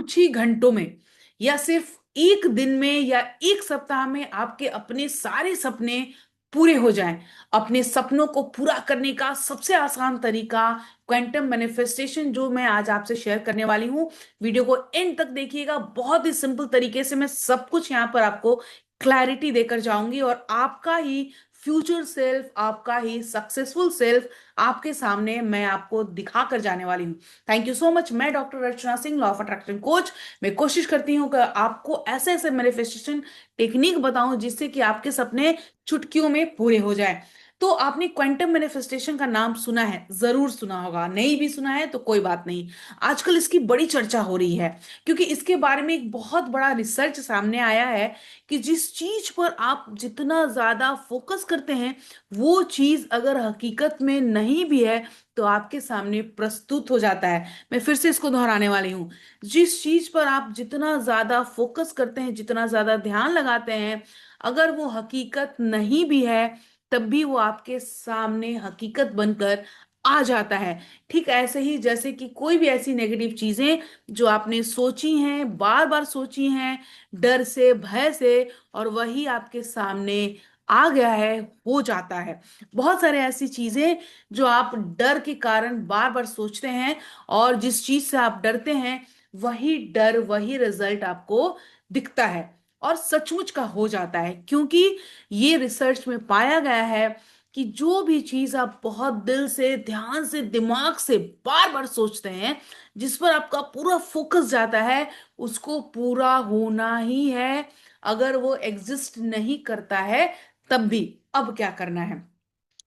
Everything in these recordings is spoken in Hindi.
कुछ ही घंटों में या सिर्फ एक दिन में या एक सप्ताह में आपके अपने सारे सपने पूरे हो जाएं। अपने सपनों को पूरा करने का सबसे आसान तरीका क्वांटम मैनिफेस्टेशन जो मैं आज आपसे शेयर करने वाली हूँ। वीडियो को एंड तक देखिएगा, बहुत ही सिंपल तरीके से मैं सब कुछ यहाँ पर आपको क्लैरिटी देकर जाऊंगी और आपका ही फ्यूचर सेल्फ, आपका ही सक्सेसफुल सेल्फ आपके सामने मैं आपको दिखा कर जाने वाली हूँ। Thank you so much. मैं doctor Archana Singh, law of attraction coach. मैं कोशिश करती हूँ कि आपको ऐसे ऐसे मैनिफेस्टेशन टेक्निक बताऊं जिससे कि आपके सपने चुटकियों में पूरे हो जाए। तो आपने क्वांटम मैनिफेस्टेशन का नाम सुना है, जरूर सुना होगा, नहीं भी सुना है तो कोई बात नहीं। आजकल इसकी बड़ी चर्चा हो रही है क्योंकि इसके बारे में एक बहुत बड़ा रिसर्च सामने आया है कि जिस चीज पर आप जितना ज्यादा फोकस करते हैं वो चीज अगर हकीकत में नहीं भी है तो आपके सामने प्रस्तुत हो जाता है। मैं फिर से इसको दोहराने वाली हूँ। जिस चीज पर आप जितना ज्यादा फोकस करते हैं, जितना ज्यादा ध्यान लगाते हैं, अगर वो हकीकत नहीं भी है तब भी वो आपके सामने हकीकत बनकर आ जाता है। ठीक ऐसे ही जैसे कि कोई भी ऐसी नेगेटिव चीजें जो आपने सोची हैं, बार बार सोची हैं, डर से, भय से, और वही आपके सामने आ गया है, हो जाता है। बहुत सारे ऐसी चीजें जो आप डर के कारण बार बार सोचते हैं और जिस चीज से आप डरते हैं वही डर, वही रिजल्ट आपको दिखता है और सचमुच का हो जाता है। क्योंकि ये रिसर्च में पाया गया है कि जो भी चीज आप बहुत दिल से, ध्यान से, दिमाग से बार बार सोचते हैं, जिस पर आपका पूरा फोकस जाता है, उसको पूरा होना ही है। अगर वो एग्जिस्ट नहीं करता है तब भी। अब क्या करना है?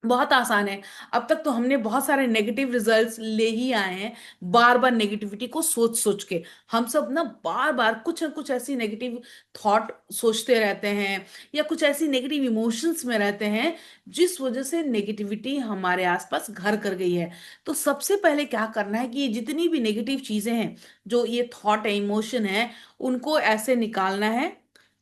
बहुत आसान है। अब तक तो हमने बहुत सारे नेगेटिव रिजल्ट्स ले ही आए हैं, बार बार नेगेटिविटी को सोच सोच के। हम सब ना बार बार कुछ ना कुछ ऐसी नेगेटिव थॉट सोचते रहते हैं या कुछ ऐसी नेगेटिव इमोशंस में रहते हैं जिस वजह से नेगेटिविटी हमारे आसपास घर कर गई है। तो सबसे पहले क्या करना है कि ये जितनी भी नेगेटिव चीजें हैं, जो ये थॉट है, इमोशन है, उनको ऐसे निकालना है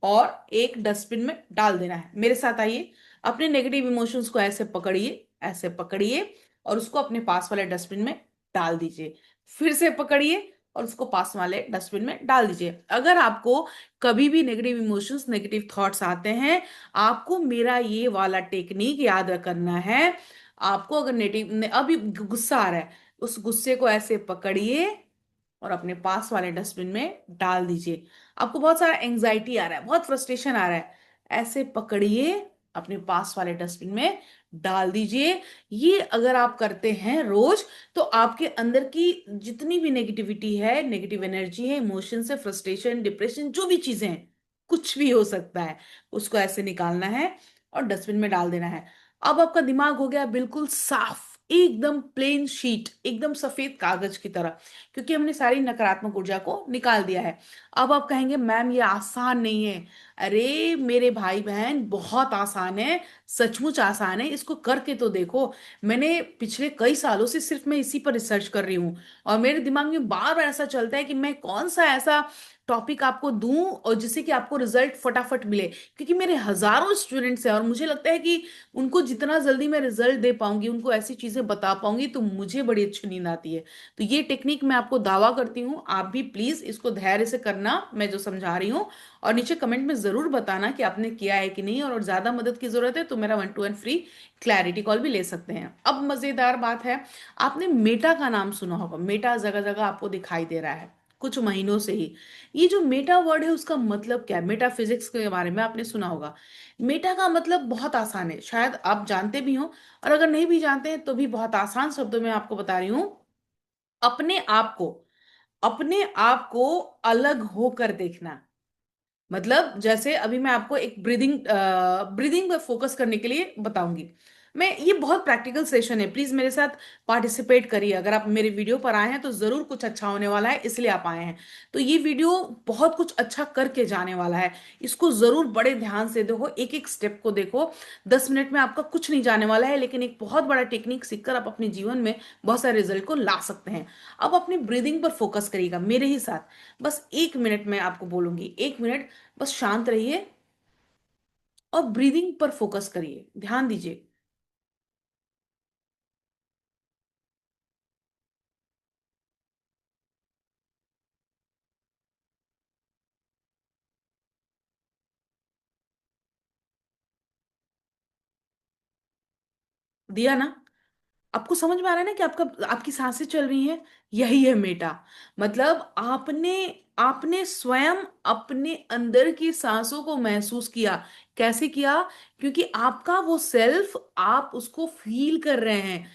और एक डस्टबिन में डाल देना है। मेरे साथ आइए। अपने नेगेटिव इमोशंस को ऐसे पकड़िए, ऐसे पकड़िए और उसको अपने पास वाले डस्टबिन में डाल दीजिए। फिर से पकड़िए और उसको पास वाले डस्टबिन में डाल दीजिए। अगर आपको कभी भी नेगेटिव इमोशंस, नेगेटिव थॉट्स आते हैं, आपको मेरा ये वाला टेक्निक याद करना है। आपको अगर नेगेटिव, अभी गुस्सा आ रहा है, उस गुस्से को ऐसे पकड़िए और अपने पास वाले डस्टबिन में डाल दीजिए। आपको बहुत सारा एंजाइटी आ रहा है, बहुत फ्रस्ट्रेशन आ रहा है, ऐसे पकड़िए, अपने पास वाले डस्टबिन में डाल दीजिए। ये अगर आप करते हैं रोज तो आपके अंदर की जितनी भी नेगेटिविटी है, नेगेटिव एनर्जी है, इमोशन है, फ्रस्ट्रेशन, डिप्रेशन, जो भी चीजें हैं, कुछ भी हो सकता है, उसको ऐसे निकालना है और डस्टबिन में डाल देना है। अब आपका दिमाग हो गया बिल्कुल साफ, एकदम प्लेन शीट, एकदम सफेद कागज की तरह, क्योंकि हमने सारी नकारात्मक ऊर्जा को निकाल दिया है। अब आप कहेंगे मैम ये आसान नहीं है। अरे मेरे भाई बहन, बहुत आसान है, सचमुच आसान है, इसको करके तो देखो। मैंने पिछले कई सालों से सिर्फ मैं इसी पर रिसर्च कर रही हूँ और मेरे दिमाग में बार बार ऐसा चलता है कि मैं कौन सा ऐसा टॉपिक आपको दूं और जिससे कि आपको रिजल्ट फटाफट मिले। क्योंकि मेरे हजारों स्टूडेंट्स हैं और मुझे लगता है कि उनको जितना जल्दी मैं रिजल्ट दे पाऊंगी, उनको ऐसी चीजें बता पाऊंगी, तो मुझे बड़ी अच्छी नींद आती है। तो ये टेक्निक मैं आपको दावा करती हूँ, आप भी प्लीज इसको धैर्य से करना, मैं जो समझा रही हूँ। और नीचे कमेंट में जरूर बताना कि आपने किया है कि नहीं, और ज्यादा मदद की जरूरत है तो मेरा 1-to-1 फ्री क्लैरिटी कॉल भी ले सकते हैं। अब मजेदार बात है, आपने मेटा का नाम सुना होगा। मेटा जगह जगह आपको दिखाई दे रहा है कुछ महीनों से ही। ये जो मेटा वर्ड है उसका मतलब क्या है? मेटा फिजिक्स के बारे में आपने सुना होगा। मेटा का मतलब बहुत आसान है, शायद आप जानते भी हो, और अगर नहीं भी जानते हैं तो भी बहुत आसान शब्दों में आपको बता रही हूँ। अपने आप को, अपने आप को अलग होकर देखना। मतलब जैसे अभी मैं आपको एक ब्रीदिंग पर फोकस करने के लिए बताऊंगी। मैं, ये बहुत प्रैक्टिकल सेशन है, प्लीज मेरे साथ पार्टिसिपेट करिए। अगर आप मेरे वीडियो पर आए हैं तो जरूर कुछ अच्छा होने वाला है, इसलिए आप आए हैं। तो ये वीडियो बहुत कुछ अच्छा करके जाने वाला है। इसको जरूर बड़े ध्यान से देखो, एक एक स्टेप को देखो। 10 मिनट में आपका कुछ नहीं जाने वाला है, लेकिन एक बहुत बड़ा टेक्निक सीखकर आप अपने जीवन में बहुत सारे रिजल्ट को ला सकते हैं। अब अपनी ब्रीदिंग पर फोकस करिएगा मेरे ही साथ। बस 1 मिनट में आपको बोलूंगी, 1 मिनट बस शांत रहिए और ब्रीदिंग पर फोकस करिए, ध्यान दीजिए। दिया ना? आपको समझ में आ रहा है ना कि आपका आपकी सांसें चल रही हैं? यही है मेटा। मतलब आपने आपने स्वयं अपने अंदर की सांसों को महसूस किया। कैसे किया? क्योंकि आपका वो सेल्फ, आप उसको फील कर रहे हैं।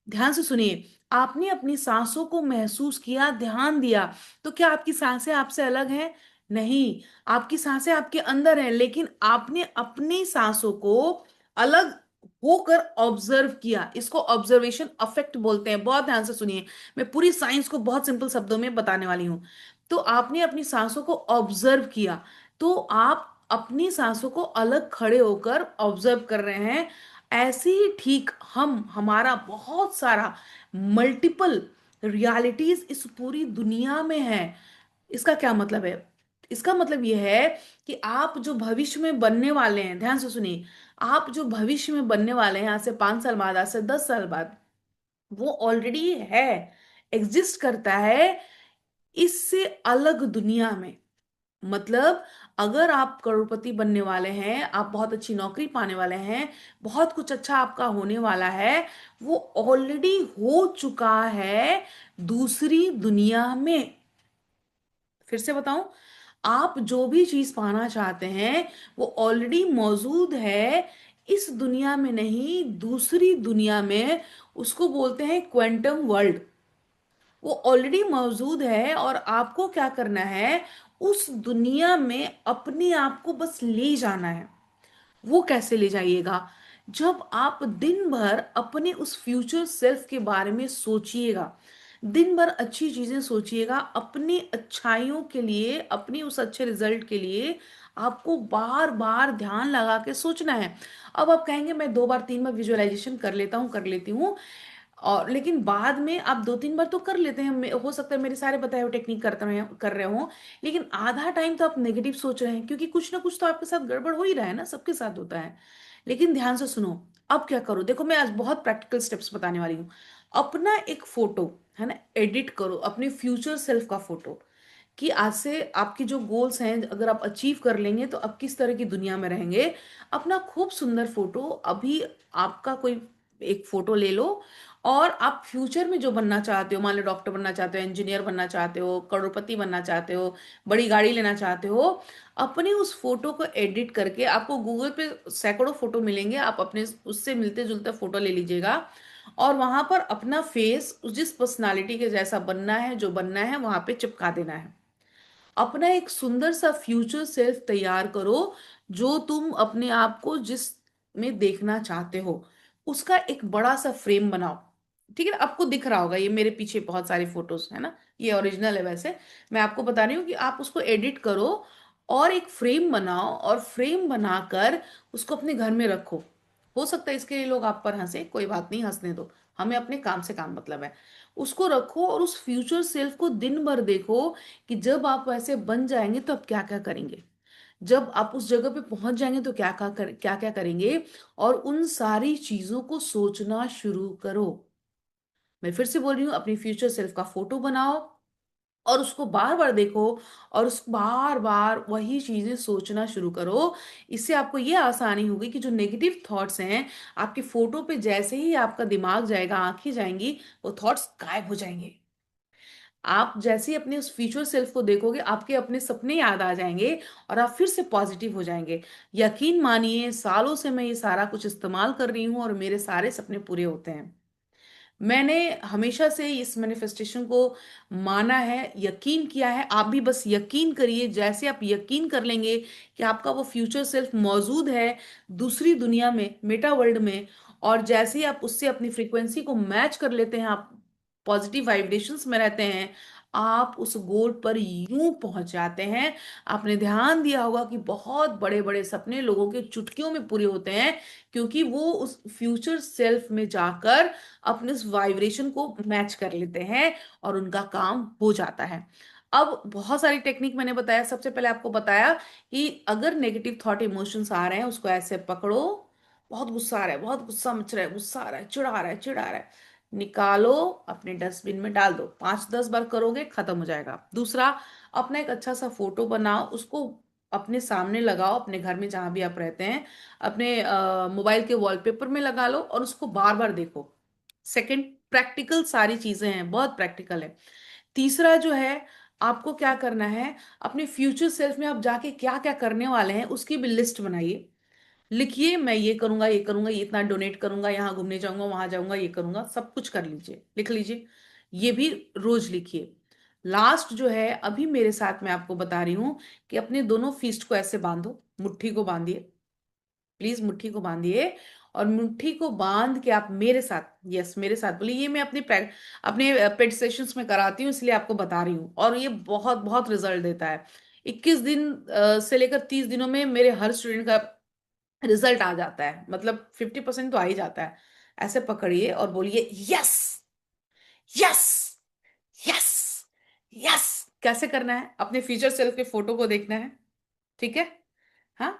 ध्यान से सुनिए, आपने अपनी सांसों को महसूस किया, ध्यान दिया। तो क्या आपकी सांसें आपसे अलग हैं? नहीं। आपकी सांसें आपके अंदर हैं, लेकिन आपने अपनी सांसों को अलग होकर ऑब्जर्व किया। इसको ऑब्जर्वेशन अफेक्ट बोलते हैं। बहुत ध्यान से सुनिए, मैं पूरी साइंस को बहुत सिंपल शब्दों में बताने वाली हूं। तो आपने अपनी सांसों को ऑब्जर्व किया, तो आप अपनी सांसों को अलग खड़े होकर ऑब्जर्व कर रहे हैं। ऐसे ही ठीक हमारा बहुत सारा मल्टीपल रियलिटीज इस पूरी दुनिया में है। इसका क्या मतलब है? इसका मतलब यह है कि आप जो भविष्य में बनने वाले हैं, ध्यान से सुनिए, आप जो भविष्य में बनने वाले हैं, आज से 5 साल बाद, आज से 10 साल बाद, वो ऑलरेडी है, एग्जिस्ट करता है इससे अलग दुनिया में। मतलब अगर आप करोड़पति बनने वाले हैं, आप बहुत अच्छी नौकरी पाने वाले हैं, बहुत कुछ अच्छा आपका होने वाला है, वो ऑलरेडी हो चुका है दूसरी दुनिया में। फिर से बताऊं, आप जो भी चीज पाना चाहते हैं वो ऑलरेडी मौजूद है इस दुनिया में नहीं, दूसरी दुनिया में। उसको बोलते हैं क्वांटम वर्ल्ड। वो ऑलरेडी मौजूद है और आपको क्या करना है, उस दुनिया में अपने आप को बस ले जाना है। वो कैसे ले जाइएगा? जब आप दिन भर अपने उस फ्यूचर सेल्फ के बारे में सोचिएगा, दिन भर अच्छी चीजें सोचिएगा, अपनी अच्छाइयों के लिए, अपनी उस अच्छे रिजल्ट के लिए आपको बार बार ध्यान लगा के सोचना है। अब आप कहेंगे मैं 2 बार 3 बार विजुअलाइजेशन कर लेता हूँ, कर लेती हूँ, और लेकिन बाद में आप 2 3 बार तो कर लेते हैं, हो सकता है मेरे सारे बताए हुए टेक्निक कर रहे हो, लेकिन आधा टाइम तो आप नेगेटिव सोच रहे हैं, क्योंकि कुछ ना कुछ तो आपके साथ गड़बड़ हो ही रहा है ना, सबके साथ होता है। लेकिन ध्यान से सुनो, अब क्या करो, देखो मैं आज बहुत प्रैक्टिकल स्टेप्स बताने वाली हूँ। अपना एक फोटो है ना, एडिट करो अपने फ्यूचर सेल्फ का फोटो, कि आज से आपकी जो गोल्स हैं अगर आप अचीव कर लेंगे तो आप किस तरह की दुनिया में रहेंगे। अपना खूब सुंदर फोटो अभी, आपका कोई एक फोटो ले लो, और आप फ्यूचर में जो बनना चाहते हो, मान लो डॉक्टर बनना चाहते हो, इंजीनियर बनना चाहते हो, करोड़पति बनना चाहते हो, बड़ी गाड़ी लेना चाहते हो, अपने उस फोटो को एडिट करके, आपको गूगल पे सैकड़ों फोटो मिलेंगे, आप अपने उससे मिलते जुलते फोटो ले लीजिएगा, और वहां पर अपना फेस जिस पर्सनालिटी के जैसा बनना है, जो बनना है, वहां पे चिपका देना है। अपना एक सुंदर सा फ्यूचर सेल्फ तैयार करो, जो तुम अपने आप को जिस में देखना चाहते हो, उसका एक बड़ा सा फ्रेम बनाओ। ठीक है ना? आपको दिख रहा होगा, ये मेरे पीछे बहुत सारी फोटोज है ना, ये ओरिजिनल है वैसे। मैं आपको बता रही हूँ कि आप उसको एडिट करो और एक फ्रेम बनाओ, और फ्रेम बनाकर उसको अपने घर में रखो। हो सकता है इसके लिए लोग आप पर हंसे, कोई बात नहीं, हंसने दो, हमें अपने काम से काम मतलब है। उसको रखो और उस फ्यूचर सेल्फ को दिन भर देखो कि जब आप वैसे बन जाएंगे तो आप क्या क्या करेंगे, जब आप उस जगह पे पहुंच जाएंगे तो क्या क्या करेंगे, और उन सारी चीजों को सोचना शुरू करो। मैं फिर से बोल रही हूँ, अपनी फ्यूचर सेल्फ का फोटो बनाओ और उसको बार बार देखो, और उस बार बार वही चीजें सोचना शुरू करो। इससे आपको ये आसानी होगी कि जो नेगेटिव थॉट्स हैं, आपके फोटो पे जैसे ही आपका दिमाग जाएगा, आंखें जाएंगी, वो थॉट्स गायब हो जाएंगे। आप जैसे ही अपने उस फ्यूचर सेल्फ को देखोगे, आपके अपने सपने याद आ जाएंगे और आप फिर से पॉजिटिव हो जाएंगे। यकीन मानिए, सालों से मैं ये सारा कुछ इस्तेमाल कर रही हूँ और मेरे सारे सपने पूरे होते हैं। मैंने हमेशा से इस मैनिफेस्टेशन को माना है, यकीन किया है। आप भी बस यकीन करिए, जैसे आप यकीन कर लेंगे कि आपका वो फ्यूचर सेल्फ मौजूद है दूसरी दुनिया में, मेटा वर्ल्ड में, और जैसे ही आप उससे अपनी फ्रीक्वेंसी को मैच कर लेते हैं, आप पॉजिटिव वाइब्रेशंस में रहते हैं, आप उस गोल पर यूं पहुंच जाते हैं। आपने ध्यान दिया होगा कि बहुत बड़े बड़े सपने लोगों के चुटकियों में पूरे होते हैं, क्योंकि वो उस फ्यूचर सेल्फ में जाकर अपने उस वाइब्रेशन को मैच कर लेते हैं और उनका काम हो जाता है। अब बहुत सारी टेक्निक मैंने बताया। सबसे पहले आपको बताया कि अगर नेगेटिव थॉट इमोशंस आ रहे हैं, उसको ऐसे पकड़ो। बहुत गुस्सा आ रहा है, बहुत गुस्सा मच रहा है, गुस्सा आ रहा है, चिढ़ा रहा है, चिढ़ा रहा है, निकालो, अपने डस्टबिन में डाल दो। 5 10 बार करोगे, खत्म हो जाएगा। दूसरा, अपना एक अच्छा सा फोटो बनाओ, उसको अपने सामने लगाओ, अपने घर में जहां भी आप रहते हैं, अपने मोबाइल के वॉलपेपर में लगा लो और उसको बार बार देखो। सेकंड, प्रैक्टिकल सारी चीजें हैं, बहुत प्रैक्टिकल है। तीसरा जो है, आपको क्या करना है, अपने फ्यूचर सेल्फ में आप जाके क्या क्या करने वाले हैं उसकी भी लिस्ट बनाइए। लिखिए, मैं ये करूंगा, ये करूंगा, ये इतना डोनेट करूंगा, यहाँ घूमने जाऊंगा, वहां जाऊंगा, ये करूंगा, सब कुछ कर लीजिए, लिख लीजिए। ये भी रोज लिखिए। लास्ट जो है, अभी मेरे साथ मैं आपको बता रही हूँ कि अपने दोनों फिस्ट को ऐसे बांधो, मुट्ठी को बांधिए, प्लीज मुट्ठी को बांधिए। और मुट्ठी को बांध के आप मेरे साथ, यस मेरे साथ बोलिए, ये मैं अपने पेड सेशंस में कराती हूँ इसलिए आपको बता रही हूँ, और ये बहुत बहुत रिजल्ट देता है। 21 दिन से लेकर 30 दिनों में मेरे हर स्टूडेंट का रिजल्ट आ जाता है, मतलब 50% तो आ ही जाता है। ऐसे पकड़िए और बोलिए यस, यस, यस, यस। कैसे करना है, अपने फ्यूचर सेल्फ के फोटो को देखना है, ठीक है, हाँ,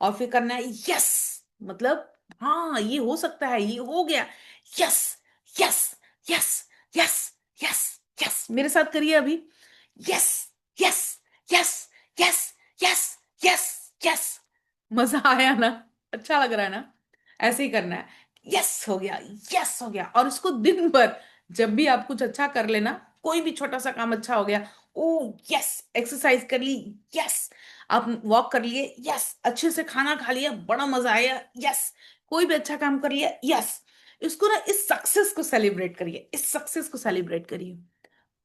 और फिर करना है यस, मतलब हाँ ये हो सकता है, ये हो गया, yes, yes, yes, yes, yes, yes. मेरे साथ करिए अभी, yes, yes, yes, yes, yes, yes, yes. मजा आया ना, अच्छा लग रहा है ना? ऐसे ही करना है, यस हो गया, यस हो गया। और इसको दिन भर, जब भी आप कुछ अच्छा कर लेना, कोई भी छोटा सा काम अच्छा हो गया, ओ यस, एक्सरसाइज कर ली, यस, आप वॉक कर लिए, यस, अच्छे से खाना खा लिया, बड़ा मजा आया, यस, कोई भी अच्छा काम कर लिया, यस। इसको ना, इस सक्सेस को सेलिब्रेट करिए, इस सक्सेस को सेलिब्रेट करिए।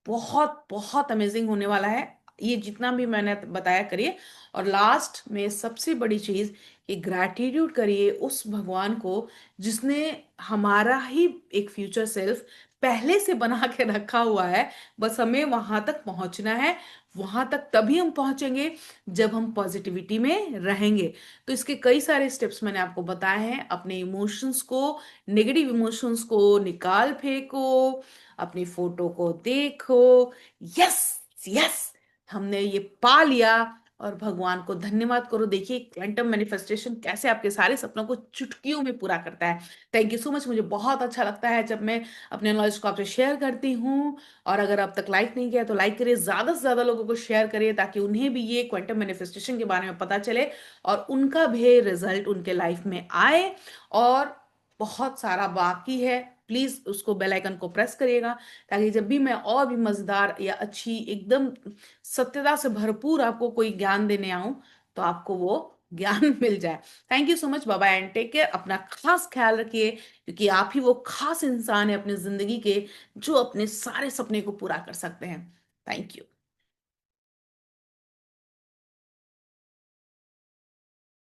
बहुत बहुत अमेजिंग होने वाला है, ये जितना भी मैंने बताया करिए। और लास्ट में सबसे बड़ी चीज, कि ग्रैटिट्यूड करिए उस भगवान को जिसने हमारा ही एक फ्यूचर सेल्फ पहले से बना के रखा हुआ है। बस हमें वहां तक पहुंचना है। वहां तक तभी हम पहुंचेंगे जब हम पॉजिटिविटी में रहेंगे। तो इसके कई सारे स्टेप्स मैंने आपको बताए हैं। अपने इमोशंस को, नेगेटिव इमोशंस को निकाल फेंको, अपनी फोटो को देखो, यस, यस, हमने ये पा लिया। और भगवान को धन्यवाद करो। देखिए क्वांटम मैनिफेस्टेशन कैसे आपके सारे सपनों को चुटकियों में पूरा करता है। Thank you so much. मुझे बहुत अच्छा लगता है जब मैं अपने नॉलेज को आपसे शेयर करती हूँ। और अगर अब तक लाइक नहीं किया तो लाइक करिए, ज्यादा से ज्यादा लोगों को शेयर करिए, ताकि उन्हें भी ये क्वांटम मैनिफेस्टेशन के बारे में पता चले और उनका भी रिजल्ट उनके लाइफ में आए। और बहुत सारा बाकी है, प्लीज उसको बेल आइकन को प्रेस करिएगा, ताकि जब भी मैं और भी मजेदार या अच्छी, एकदम सत्यता से भरपूर आपको कोई ज्ञान देने आऊं, तो आपको वो ज्ञान मिल जाए। थैंक यू सो मच, बाबा, एंड टेक केयर। अपना खास ख्याल रखिए, क्योंकि आप ही वो खास इंसान है अपनी जिंदगी के, जो अपने सारे सपने को पूरा कर सकते हैं। Thank you.